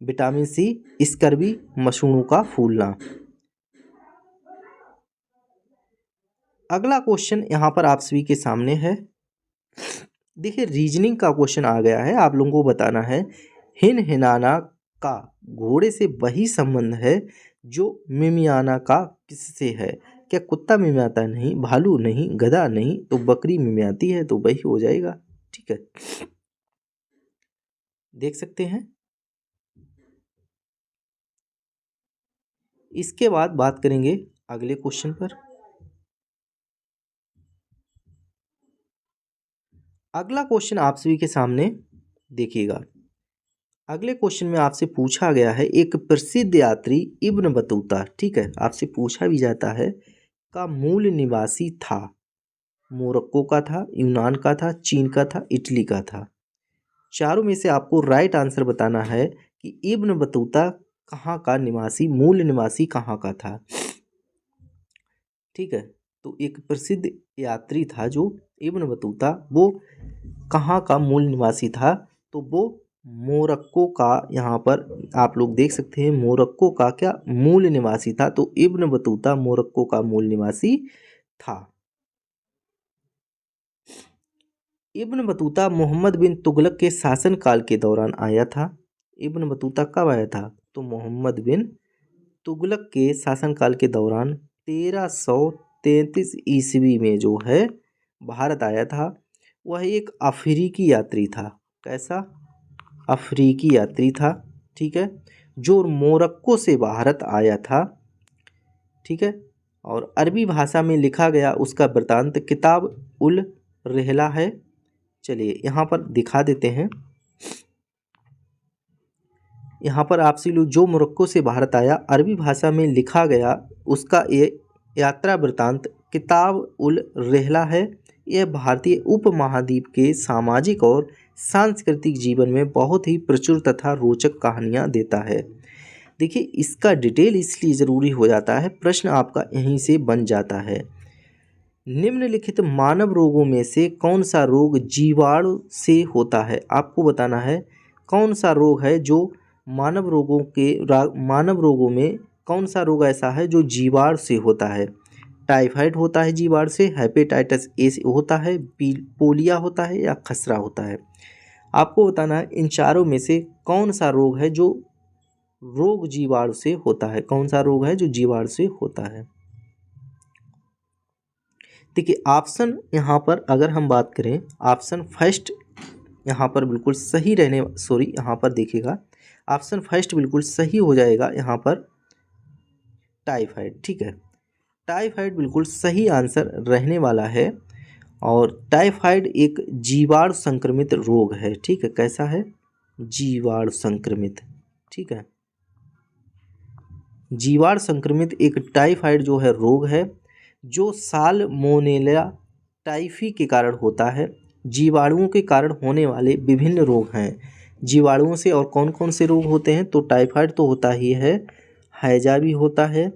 S1: विटामिन सी स्कर्वी, मसूड़ों का फूलना। अगला क्वेश्चन यहाँ पर आप सभी के सामने है। देखिए रीजनिंग का क्वेश्चन आ गया है, आप लोगों को बताना है हिनहिनाना का घोड़े से वही संबंध है जो मिमियाना का किससे है। क्या कुत्ता मिमियाता है, नहीं। भालू नहीं, गधा नहीं, तो बकरी मिमियाती है, तो वही हो जाएगा। ठीक है, देख सकते हैं। इसके बाद बात करेंगे अगले क्वेश्चन पर। अगला क्वेश्चन आप सभी के सामने देखिएगा। अगले क्वेश्चन में आपसे पूछा गया है एक प्रसिद्ध यात्री इब्न बतूता, ठीक है, आपसे पूछा भी जाता है, का मूल निवासी था। मोरक्को का था, यूनान का था, चीन का था, इटली का था। चारों में से आपको राइट आंसर बताना है कि इब्न बतूता कहाँ का निवासी, मूल निवासी कहाँ का था। ठीक है, तो एक प्रसिद्ध यात्री था जो इब्न बतूता, वो कहाँ का मूल निवासी था, तो वो मोरक्को का, यहाँ पर आप लोग देख सकते हैं मोरक्को का क्या मूल निवासी था। तो इब्न बतूता मोरक्को का मूल निवासी था। इब्न बतूता मोहम्मद बिन तुगलक के शासनकाल के दौरान आया था। इब्न बतूता कब आया था, तो मोहम्मद बिन तुगलक के शासनकाल के दौरान 1333 ईस्वी में जो है भारत आया था। वह एक अफ्रीकी यात्री था। कैसा, अफ्रीकी यात्री था। ठीक है, जो मोरक्को से भारत आया था। ठीक है, और अरबी भाषा में लिखा गया उसका वृत्तांत किताब उल रहला है। चलिए यहाँ पर दिखा देते हैं। यहाँ पर आपसे लोग जो मोरक्को से भारत आया, अरबी भाषा में लिखा गया उसका ये यात्रा वृत्तांत किताब उल रहला है। यह भारतीय उपमहाद्वीप के सामाजिक और सांस्कृतिक जीवन में बहुत ही प्रचुर तथा रोचक कहानियाँ देता है। देखिए, इसका डिटेल इसलिए ज़रूरी हो जाता है, प्रश्न आपका यहीं से बन जाता है। निम्नलिखित मानव रोगों में से कौन सा रोग जीवाणु से होता है? आपको बताना है कौन सा रोग है जो मानव रोगों में कौन सा रोग ऐसा है जो जीवाणु से होता है। टाइफाइड होता है जीवाणु से, हेपेटाइटिस ए से होता है, पोलिया होता है या खसरा होता है। आपको बताना है इन चारों में से कौन सा रोग है जो रोग जीवाणु से होता है, कौन सा रोग है जो जीवाणु से होता है। देखिए, ऑप्शन यहाँ पर अगर हम बात करें, ऑप्शन फर्स्ट यहाँ पर बिल्कुल सही यहाँ पर देखिएगा, ऑप्शन फर्स्ट बिल्कुल सही हो जाएगा यहाँ पर, टाइफाइड। ठीक है, टाइफाइड बिल्कुल सही आंसर रहने वाला है। और टाइफाइड एक जीवाणु संक्रमित रोग है। ठीक है, कैसा है? जीवाणु संक्रमित। ठीक है, जीवाणु संक्रमित एक टाइफाइड जो है रोग है जो साल्मोनेला टाइफी के कारण होता है। जीवाणुओं के कारण होने वाले विभिन्न रोग हैं। जीवाणुओं से और कौन कौन से रोग होते हैं? तो टाइफाइड तो होता ही है, हैजा भी होता है,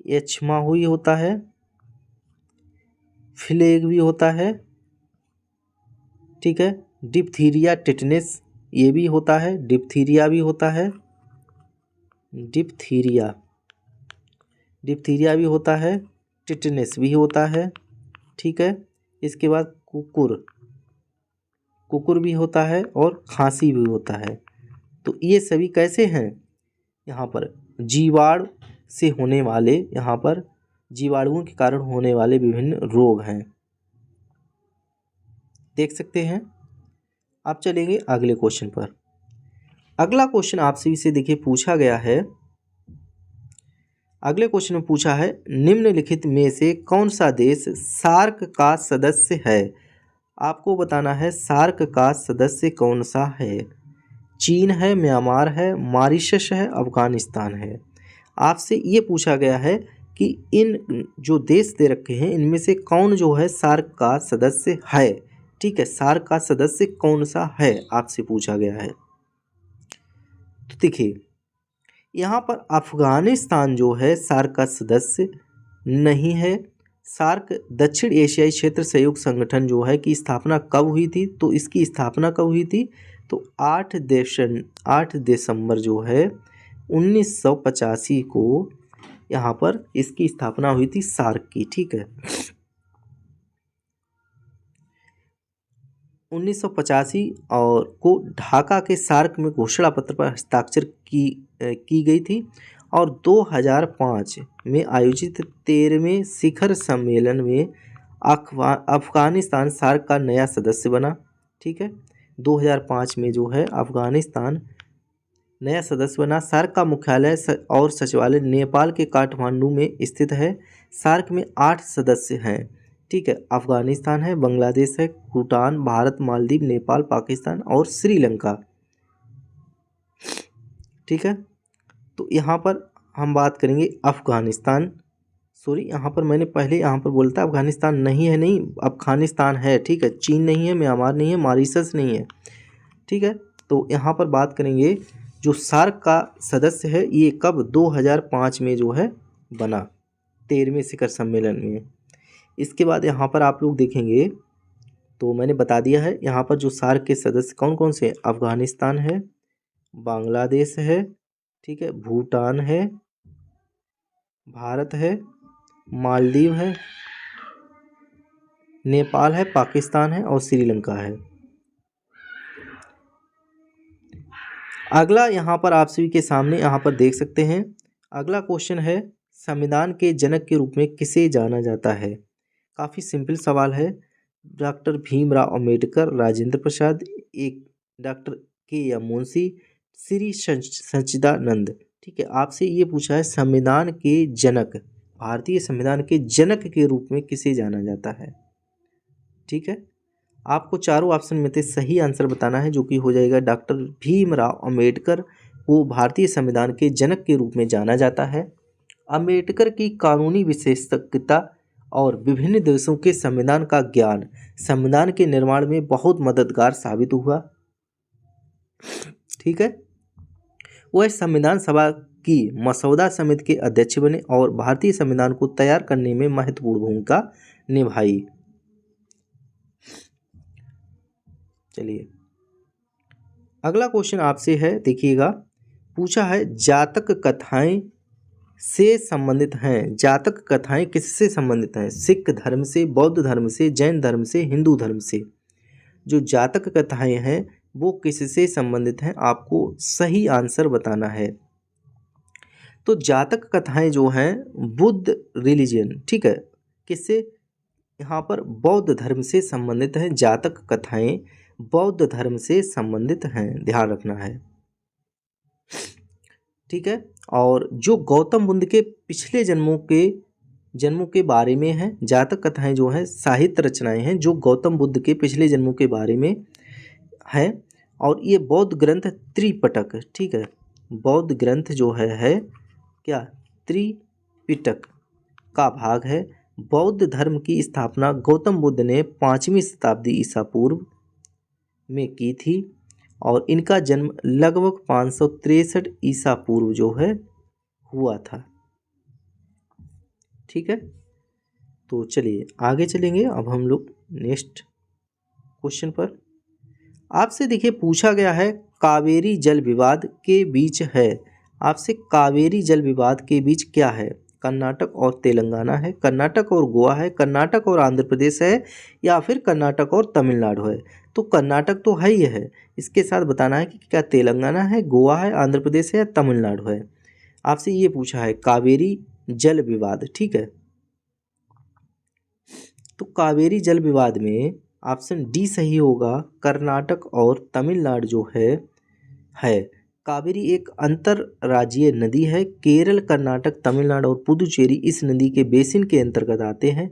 S1: एचमा हुई होता है, फ्लेग भी होता है। ठीक है, डिप्थीरिया, टिटनेस ये भी होता है, डिप्थीरिया भी होता है, डिप्थीरिया भी होता है, टिटनेस भी होता है। ठीक है, इसके बाद कुकुर भी होता है और खांसी भी होता है। तो ये सभी कैसे हैं? यहाँ पर जीवाणु से होने वाले, यहाँ पर जीवाणुओं के कारण होने वाले विभिन्न रोग हैं, देख सकते हैं। अब चलेंगे अगले क्वेश्चन पर। अगला क्वेश्चन आपसे से देखिए पूछा गया है। अगले क्वेश्चन में पूछा है, निम्नलिखित में से कौन सा देश सार्क का सदस्य है? आपको बताना है सार्क का सदस्य कौन सा है। चीन है, म्यांमार है, मॉरिशस है, अफगानिस्तान है। आपसे ये पूछा गया है कि इन जो देश दे रखे हैं इनमें से कौन जो है सार्क का सदस्य है। ठीक है, सार्क का सदस्य कौन सा है आपसे पूछा गया है। तो देखिए, यहाँ पर अफगानिस्तान जो है सार्क का सदस्य नहीं है। सार्क दक्षिण एशियाई क्षेत्र सहयोग संगठन जो है की स्थापना कब हुई थी? तो इसकी स्थापना कब हुई थी? तो 8 दिसंबर जो है 1985 को यहाँ पर इसकी स्थापना हुई थी सार्क की। ठीक है, 1985 और को ढाका के सार्क में घोषणा पत्र पर हस्ताक्षर की गई थी और 2005 में आयोजित 13वें शिखर सम्मेलन में अफगानिस्तान सार्क का नया सदस्य बना। ठीक है, 2005 में जो है अफगानिस्तान नया सदस्य बना। सार्क का मुख्यालय और सचिवालय नेपाल के काठमांडू में स्थित है। सार्क में 8 सदस्य हैं। ठीक है, अफगानिस्तान है, बांग्लादेश है, भूटान, भारत, मालदीव, नेपाल, पाकिस्तान और श्रीलंका। ठीक है, तो यहाँ पर हम बात करेंगे अफगानिस्तान। यहाँ पर मैंने पहले यहाँ पर बोलता अफगानिस्तान नहीं है, नहीं अफगानिस्तान है। ठीक है, चीन नहीं है, म्यांमार नहीं है, मॉरिशस नहीं है। ठीक है, तो यहाँ पर बात करेंगे जो सार्क का सदस्य है ये कब 2005 में जो है बना, 13वें शिखर सम्मेलन में। इसके बाद यहाँ पर आप लोग देखेंगे तो मैंने बता दिया है यहाँ पर जो सार्क के सदस्य कौन कौन से हैं। अफगानिस्तान है, बांग्लादेश है, ठीक है, भूटान है, भारत है, मालदीव है, नेपाल है, पाकिस्तान है और श्रीलंका है। अगला यहाँ पर आप सभी के सामने यहाँ पर देख सकते हैं। अगला क्वेश्चन है, संविधान के जनक के रूप में किसे जाना जाता है? काफ़ी सिंपल सवाल है। डॉक्टर भीमराव अंबेडकर, राजेंद्र प्रसाद, एक डॉक्टर के मुंशी, श्री सच्चिदानंद। ठीक है, आपसे ये पूछा है संविधान के जनक, भारतीय संविधान के जनक के रूप में किसे जाना जाता है। ठीक है, आपको चारों ऑप्शन में से सही आंसर बताना है, जो कि हो जाएगा डॉक्टर भीमराव अंबेडकर को भारतीय संविधान के जनक के रूप में जाना जाता है। अंबेडकर की कानूनी विशेषज्ञता और विभिन्न देशों के संविधान का ज्ञान संविधान के निर्माण में बहुत मददगार साबित हुआ। ठीक है, वह संविधान सभा की मसौदा समिति के अध्यक्ष बने और भारतीय संविधान को तैयार करने में महत्वपूर्ण भूमिका निभाई। चलिए अगला क्वेश्चन आपसे है, देखिएगा, पूछा है जातक कथाएं से संबंधित हैं। जातक कथाएं किससे संबंधित हैं? सिख धर्म से, बौद्ध धर्म से, जैन धर्म से, हिंदू धर्म से। जो जातक कथाएं हैं वो किससे संबंधित हैं, आपको सही आंसर बताना है। तो जातक कथाएं जो हैं बुद्ध रिलीजन, ठीक है, किससे? यहाँ पर बौद्ध धर्म से संबंधित हैं। जातक कथाएं बौद्ध धर्म से संबंधित हैं, ध्यान रखना है। ठीक है, और जो गौतम बुद्ध के पिछले जन्मों के बारे में हैं, जातक कथाएं जो हैं साहित्य रचनाएं हैं जो गौतम बुद्ध के पिछले जन्मों के बारे में हैं। और ये बौद्ध ग्रंथ त्रिपिटक, ठीक है, बौद्ध ग्रंथ जो है क्या? त्रिपिटक का भाग है। बौद्ध धर्म की स्थापना गौतम बुद्ध ने 5वीं शताब्दी ईसा पूर्व में की थी और इनका जन्म लगभग 563 ईसा पूर्व जो है हुआ था। ठीक है, तो चलिए आगे चलेंगे अब हम लोग नेक्स्ट क्वेश्चन पर। आपसे देखिए पूछा गया है कावेरी जल विवाद के बीच है। आपसे कावेरी जल विवाद के बीच क्या है? कर्नाटक और तेलंगाना है, कर्नाटक और गोवा है, कर्नाटक और आंध्र प्रदेश है, या फिर कर्नाटक और तमिलनाडु है। तो कर्नाटक तो है ही है, इसके साथ बताना है कि क्या तेलंगाना है, गोवा है, आंध्र प्रदेश है या तमिलनाडु है। आपसे ये पूछा है कावेरी जल विवाद, ठीक है। तो कावेरी जल विवाद में ऑप्शन डी सही होगा, कर्नाटक और तमिलनाडु जो है। कावेरी एक अंतरराज्यीय नदी है। केरल, कर्नाटक, तमिलनाडु और पुदुचेरी इस नदी के बेसिन के अंतर्गत आते हैं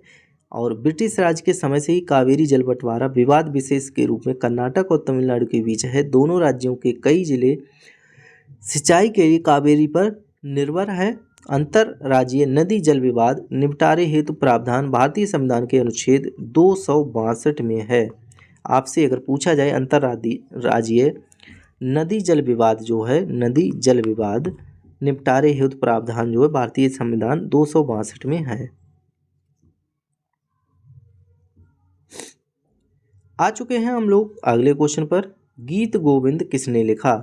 S1: और ब्रिटिश राज के समय से ही कावेरी जल बंटवारा विवाद विशेष के रूप में कर्नाटक और तमिलनाडु के बीच है। दोनों राज्यों के कई जिले सिंचाई के लिए कावेरी पर निर्भर है। अंतरराज्यीय नदी जल विवाद निपटारे हेतु प्रावधान भारतीय संविधान के अनुच्छेद 262 में है। आपसे अगर पूछा जाए अंतरराज्यीय नदी जल विवाद जो है, नदी जल विवाद निपटारे हेतु प्रावधान जो है भारतीय संविधान 262 में है। आ चुके हैं हम लोग अगले क्वेश्चन पर। गीत गोविंद किसने लिखा?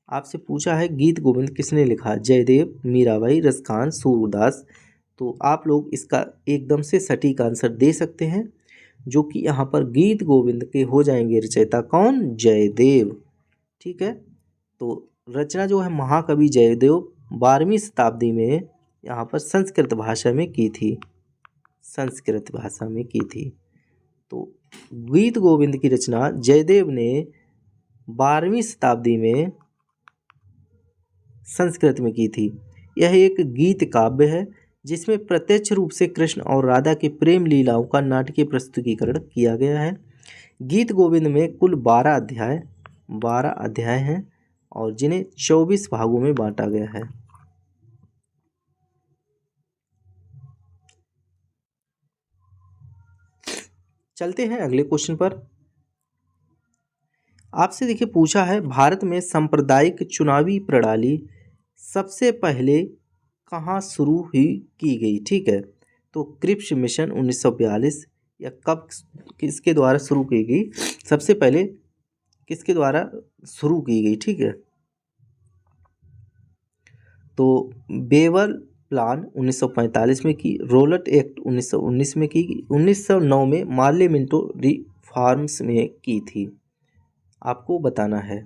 S1: आपसे पूछा है गीत गोविंद किसने लिखा? जयदेव, मीराबाई, रसखान, सूरदास। तो आप लोग इसका एकदम से सटीक आंसर दे सकते हैं, जो कि यहाँ पर गीत गोविंद के हो जाएंगे रचयिता कौन? जयदेव। ठीक है, तो रचना जो है महाकवि जयदेव 12वीं शताब्दी में यहाँ पर संस्कृत भाषा में की थी, संस्कृत भाषा में की थी। तो गीत गोविंद की रचना जयदेव ने 12वीं शताब्दी में संस्कृत में की थी। यह एक गीत काव्य है जिसमें प्रत्यक्ष रूप से कृष्ण और राधा की प्रेम लीलाओं का नाटकीय प्रस्तुतीकरण किया गया है। गीत गोविंद में कुल 12 अध्याय हैं और जिन्हें 24 भागों में बांटा गया है। चलते हैं अगले क्वेश्चन पर। आपसे देखिए पूछा है भारत में सांप्रदायिक चुनावी प्रणाली सबसे पहले कहाँ शुरू हुई की गई? ठीक है, तो क्रिप्स मिशन 1942 या कब किसके द्वारा शुरू की गई? सबसे पहले किसके द्वारा शुरू की गई? ठीक है, तो बेवर प्लान 1945 में की, रोलट एक्ट 1919 में की, 1909 में पार्लियामेंटो रिफॉर्म्स में की थी। आपको बताना है।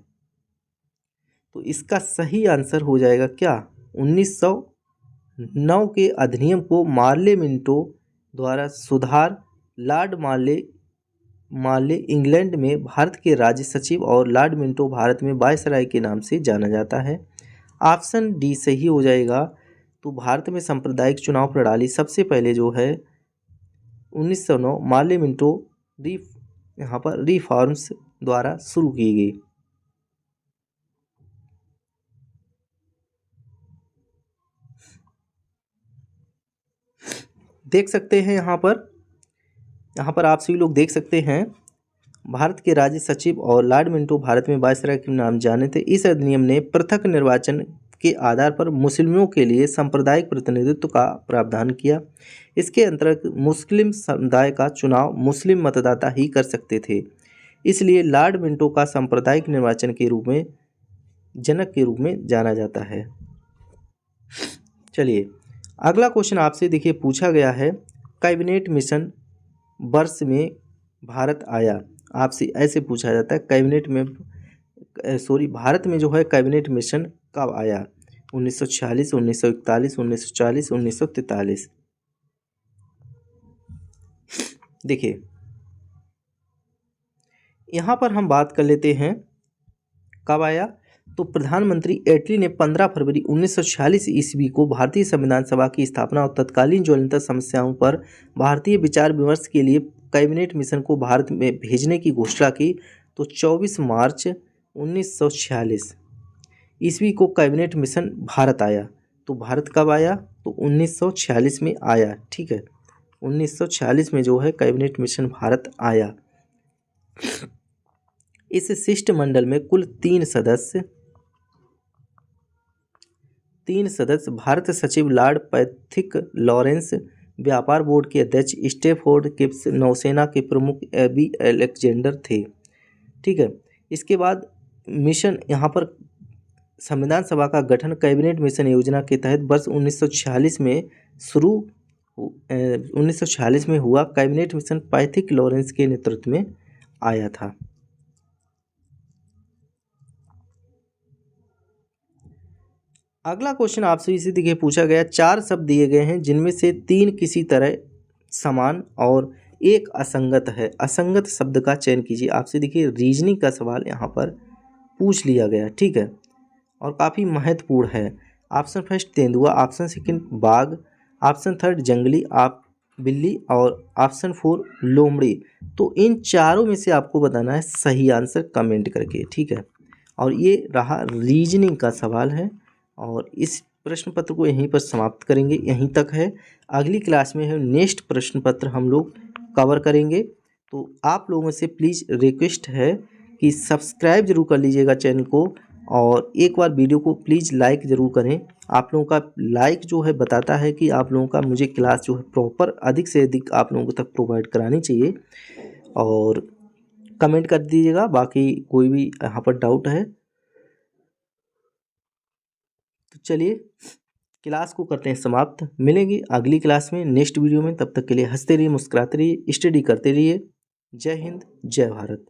S1: तो इसका सही आंसर हो जाएगा क्या? 1909 के अधिनियम को मार्ले मिंटो द्वारा सुधार। लॉर्ड मार्ले इंग्लैंड में भारत के राज्य सचिव और लॉर्ड मिंटो भारत में वायसराय के नाम से जाना जाता है। ऑप्शन डी सही हो जाएगा। तो भारत में सांप्रदायिक चुनाव प्रणाली सबसे पहले जो है 1909 मार्ले मिंटो यहाँ पर रिफॉर्म्स द्वारा शुरू की गई। देख सकते हैं यहाँ पर आप सभी लोग देख सकते हैं, भारत के राज्य सचिव और लॉर्ड मिंटो भारत में वायसराय के नाम जाने थे। इस अधिनियम ने पृथक निर्वाचन के आधार पर मुस्लिमों के लिए सांप्रदायिक प्रतिनिधित्व का प्रावधान किया। इसके अंतर्गत मुस्लिम समुदाय का चुनाव मुस्लिम मतदाता ही कर सकते थे। इसलिए लॉर्ड मिंटो का सांप्रदायिक निर्वाचन के रूप में जनक के रूप में जाना जाता है। चलिए अगला क्वेश्चन आपसे देखिए पूछा गया है, कैबिनेट मिशन वर्ष में भारत आया। आपसे ऐसे पूछा जाता है भारत में जो है कैबिनेट मिशन कब आया? 1946, 1941, 1940, 1943। देखिए यहाँ पर हम बात कर लेते हैं कब आया। तो प्रधानमंत्री एटली ने 15 फरवरी 1946 ईस्वी को भारतीय संविधान सभा की स्थापना और तत्कालीन ज्वलंत समस्याओं पर भारतीय विचार विमर्श के लिए कैबिनेट मिशन को भारत में भेजने की घोषणा की। तो 24 मार्च 1946 ईस्वी को कैबिनेट मिशन भारत आया। तो भारत कब आया? तो 1946 में आया। ठीक है, 1946 में जो है कैबिनेट मिशन भारत आया। इस शिष्टमंडल में कुल तीन सदस्य भारत सचिव लॉर्ड पैथिक लॉरेंस, व्यापार बोर्ड के अध्यक्ष स्टेफोर्ड किप्स, नौसेना के प्रमुख एबी अलेक्जेंडर थे। ठीक है, इसके बाद मिशन यहाँ पर संविधान सभा का गठन कैबिनेट मिशन योजना के तहत वर्ष 1946 में हुआ। कैबिनेट मिशन पैथिक लॉरेंस के नेतृत्व में आया था। अगला क्वेश्चन आपसे इसी देखिए पूछा गया, 4 शब्द दिए गए हैं जिनमें से 3 किसी तरह समान और एक असंगत है। असंगत शब्द का चयन कीजिए। आपसे देखिए रीजनिंग का सवाल यहाँ पर पूछ लिया गया। ठीक है, और काफ़ी महत्वपूर्ण है। ऑप्शन फर्स्ट तेंदुआ, ऑप्शन सेकंड बाघ, ऑप्शन थर्ड जंगली बिल्ली और ऑप्शन 4 लोमड़ी। तो इन चारों में से आपको बताना है सही आंसर कमेंट करके। ठीक है, और ये रहा रीजनिंग का सवाल है और इस प्रश्न पत्र को यहीं पर समाप्त करेंगे। यहीं तक है, अगली क्लास में है नेक्स्ट प्रश्न पत्र हम लोग कवर करेंगे। तो आप लोगों से प्लीज़ रिक्वेस्ट है कि सब्सक्राइब जरूर कर लीजिएगा चैनल को और एक बार वीडियो को प्लीज़ लाइक ज़रूर करें। आप लोगों का लाइक जो है बताता है कि आप लोगों का मुझे क्लास जो है प्रॉपर अधिक से अधिक आप लोगों तक प्रोवाइड करानी चाहिए। और कमेंट कर दीजिएगा बाकी कोई भी यहाँ पर डाउट है तो। चलिए क्लास को करते हैं समाप्त, मिलेंगे अगली क्लास में नेक्स्ट वीडियो में। तब तक के लिए हंसते रहिए, मुस्कुराते रहिए, स्टडी करते रहिए। जय हिंद, जय भारत।